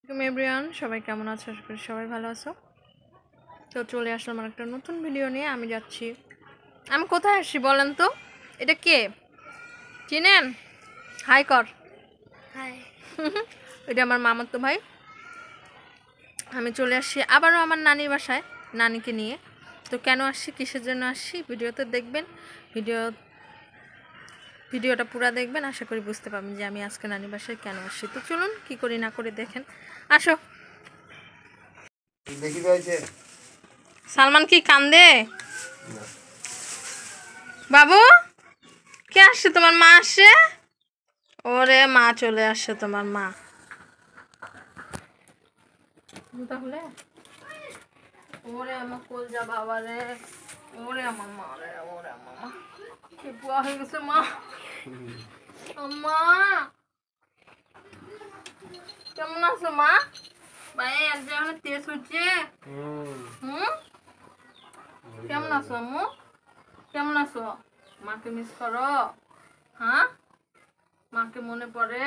Everyone, সবাই কেমন আছো? আশা করি সবাই ভালো আছো। তো চলে আসলাম আর একটা নতুন ভিডিও নিয়ে। আমি কোথায় আসছি বলেন তো? এটা কে চিনেন? হাই কর। হাই। এটা আমার মামাতো ভাই। আমি চলে আসছি আবারও আমার নানির বাসায় নানিকে নিয়ে। তো কেন আসছি, কিসের জন্য আসছি, ভিডিওতে দেখবেন। ভিডিওটা পুরো দেখবেন, আশা করি বুঝতে পারবেন যে আমি আজকে নানির বাসায় কেন আসছি। তো চলুন, কি করি না করি দেখেন। আসো। সালমান কি কান্দে? বাবু কে আসছে? তোমার মা আসছে? ওরে মা চলে আসছে, তোমার মা। তাহলে ওরে আমার কলজা বাবা রে, ওরে আমার মা রে, ওরে আমার মা কি বুয়া হয়ে গেছে মা। মা কেমন আছো মা? ভাই এক জায়গায় তেজ হচ্ছে। কেমন আছো আম্মু? কেমন আছো? মাকে মিস করো? হ্যাঁ, মাকে মনে পড়ে?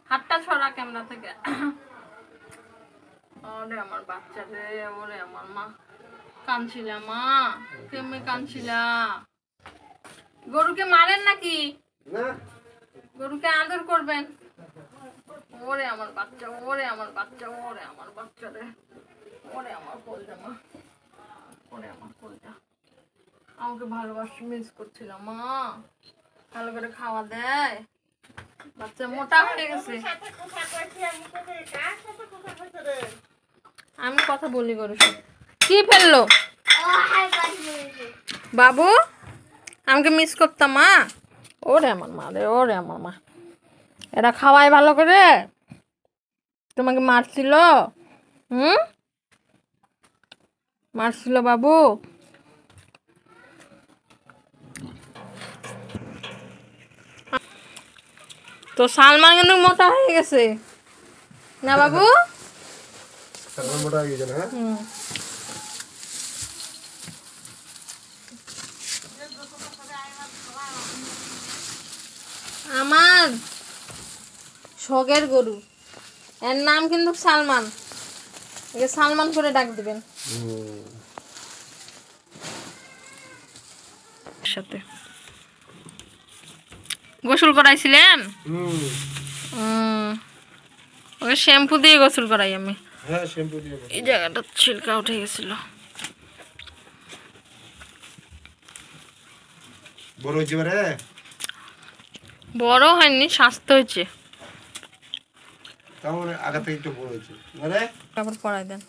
হাতটা ছড়া ক্যামেরা থেকে। ওরে আমার বাচ্চা রে, ওরে আমার মা। কাঁদছিলা মা? কেমনে কাঁদছিলা? গরুকে মারেন নাকি? গরুকে আদর করবেন। ওরে আমার বাচ্চা, ওরে আমার বাচ্চা, ওরে আমার বাচ্চা রে, ওরে আমার কলজা মা, ওরে আমার কলজা। আমাকে ভালোবাসি, মিস করছিলাম মা। ভালো করে খাওয়া দেয়? বাচ্চা মোটা হয়ে গেছে। আমি কথা বলি গরু। কি ফেললো বাবু? আমাকে মিস করতাম মা? ওরে আমার মা রে, ওরে আমার মা। এরা খাওয়ায় ভালো করে? তোমাকে মারছিল? মারছিল বাবু? তো সালমান কিন্তু মোটা হয়ে গেছে না বাবু? সালমান মোটা হয়ে গেছে না? আমার শখের গরু, এর নাম কিন্তু সালমান। একে সালমান করে ডাক দিবেন। সাথে গোসল করাইছিলেন? ওকে শ্যাম্পু দিয়ে গোসল করাই আমি। হ্যাঁ, শ্যাম্পু দিয়ে। এই জায়গাটা ছিলকা উঠে গেছিল। বড় হয়েছে বারে? বড় হয়নি, স্বাস্থ্য হয়েছে। তার মানে আগে থেকে একটু বড় হয়েছে বারে। তারপর পড়াই দেন।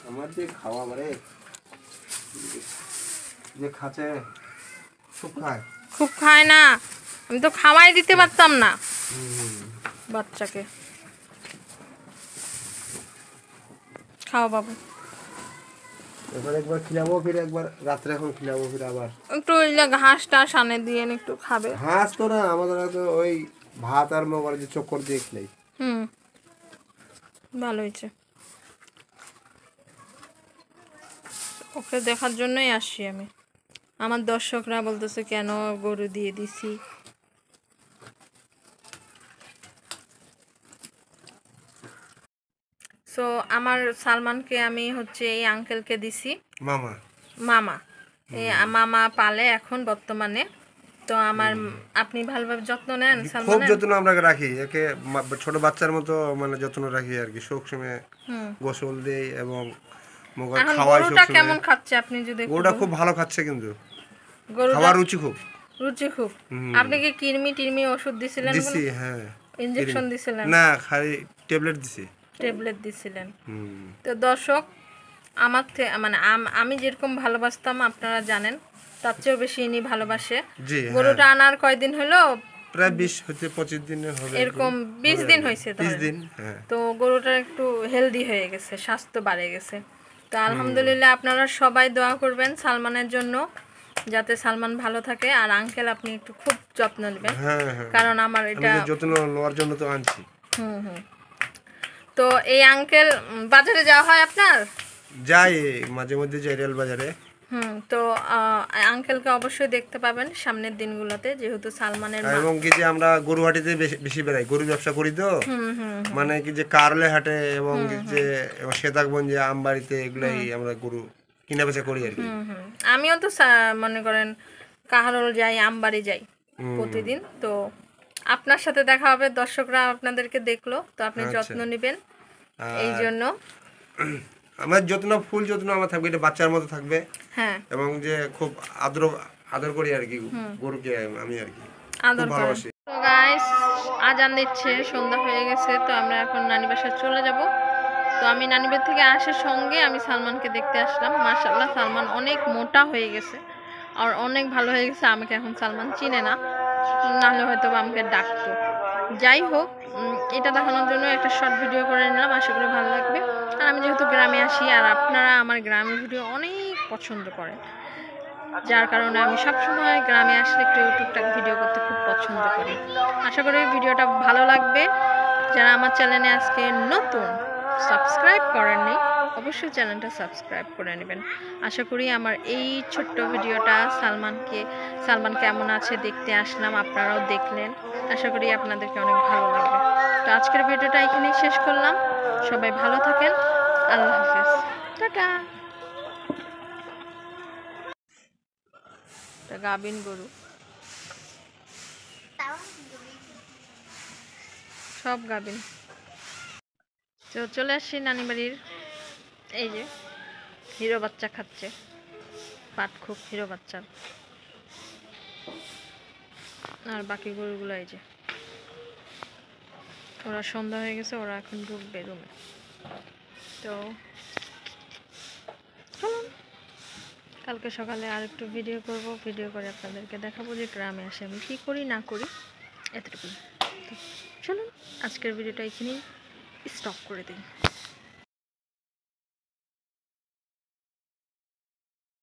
আমার যে খাওয়া বারে, যে খাচ্ছে খুব খায়। খুব খায় না? আমি তো খাওয়াই দিতে পারতাম না বাচ্চাকে। খাও বাবু। এবার একবার খিলাবো, ফির একবার রাত্রে এখন খিলাবো, ফির আবার একটু ঘাস টাস আনে দিয়ে একটু খাবে। ঘাস তো না, আমাদের তো ওই ভাত আর মগর যে চক্কর দিয়ে খেলাই। ভালো হয়েছে। ওকে দেখার জন্যই আসছি আমি। আমার দর্শকরা বলতেছে কেন গরু দিয়ে দিছি। সো আমার সালমানকে আমি হচ্ছে এই আঙ্কেলকে দিছি। মামা মামা, এই মামা পালে এখন বর্তমানে। তো আমার আপনি ভালোভাবে যত্ন নেন খুব সালমানের? যত্ন আমরা রাখি একে, ছোট বাচ্চার মতো মানে যত্ন রাখি আর কি। সব সময় গোসল দেই এবং মগর এখন খাওয়াই। গরুটা কেমন খাচ্ছে আপনি যদি একটু গরুটা বলেন? খুব ভালো খাচ্ছে, কিন্তু গরুটা খাওয়ার রুচি খুব। রুচি খুব। আপনি কি কৃমি টির্মি ওষুধ দিছিলেন? দিছি, হ্যাঁ। ইনজেকশন দিছিলেন? না, খালি ট্যাবলেট দিছি। ট্যাবলেট দিছিলেন। তো দর্শক, আমার মানে আমি যেরকম ভালোবাসতাম আপনারা জানেন, তার চেয়েও বেশি ইনি ভালোবাসে। জি, গরুটা আনার কয়দিন হলো? প্রায় 20 হতে 25 দিনের হবে এরকম 20 দিন হয়েছে। 30 দিন, হ্যাঁ। তো গরুটা একটু হেলদি হয়ে গেছে, স্বাস্থ্য বাড়ে গেছে। তো আলহামদুলিল্লাহ, আপনারা সবাই দোয়া করবেন সালমানের জন্য, যাতে সালমান ভালো থাকে। আর আঙ্কেল আপনি একটু খুব যত্ন নেবেন, কারণ আমার এটা যত্ন নেওয়ার জন্য তো আনছি। তো এই আঙ্কেল বাজারে যাওয়া হয় আপনার? যাই, মাঝে মধ্যে যাই রেল বাজারে। তো আঙ্কেলকে অবশ্যই দেখতে পাবেন সামনের দিনগুলোতে, যেহেতু সালমানের মা। এবং কি যে আমরা গরুহাটিতে বেশি বেড়াই, গরু ব্যবসা করি তো, মানে কি যে কারলে হাটে এবং যে সেতাকগঞ্জে আমবাড়িতে এগুলাই আমরা গরু কিনা বেচা করি আর কি। আমিও তো মনে করেন কাহারল যাই, আমবাড়ি যাই প্রতিদিন। তো আপনার সাথে দেখা হবে, দর্শকরা আপনাদেরকে দেখলো, তো আপনি যত্ন নেবেন এই জন্য। আমার যত্ন, ফুল যত্ন আমার থাকবে, এটা বাচ্চার মতো থাকবে। হ্যাঁ, এবং যে খুব আদর করি আর কি গরুকে, আমি আর কি আদর খুব ভালোবাসি। তো গাইস, আজান দিচ্ছে, সন্ধ্যা হয়ে গেছে, তো আমরা এখন নানি বাসায় চলে যাব। তো আমি নানিবের থেকে আসার সঙ্গে আমি সালমানকে দেখতে আসলাম। মাশাআল্লাহ, সালমান অনেক মোটা হয়ে গেছে আর অনেক ভালো হয়ে গেছে। আমাকে এখন সালমান চিনে না, নাহলে হয়তো আমাকে ডাকতো। যাই হোক, এটা দেখানোর জন্য একটা শর্ট ভিডিও করে নিলাম, আশা করি ভালো লাগবে। আর আমি যেহেতু গ্রামে আসি, আর আপনারা আমার গ্রামের ভিডিও অনেক পছন্দ করেন, যার কারণে আমি সবসময় গ্রামে আসলে একটু টুকটাক ভিডিও করতে খুব পছন্দ করি। আশা করি ভিডিওটা ভালো লাগবে। যারা আমার চ্যানেলে আজকে নতুন, সাবস্ক্রাইব করেননি, অবশ্যই চ্যানেলটা সাবস্ক্রাইব করে নেবেন। আশা করি আমার এই ছোট্ট ভিডিওটা সালমান কেমন আছে দেখতে আসলাম, আপনারাও দেখলেন। আশা করি আপনাদেরকে অনেক ভালো লাগবে। তো আজকের ভিডিওটা এখানেই শেষ করলাম। সবাই ভালো থাকেন, আল্লাহ হাফেজ, টাটা। গাবিন গরু, সব গাবিন। তো চলে আসছি নানি বাড়ির। এই যে হিরো বাচ্চা খাচ্ছে পাট, খুব হিরো বাচ্চা। আর বাকি গরুগুলো এই যে, ওরা সন্ধ্যা হয়ে গেছে, ওরা এখন ঢুকবে রুমে। তো চলুন, কালকে সকালে আর একটু ভিডিও করব, ভিডিও করে আপনাদেরকে দেখাবো যে গ্রামে আসে আমি কী করি না করি, এতটুকুই। তো চলুন, আজকের ভিডিওটা এখানেই স্টপ করে দিই।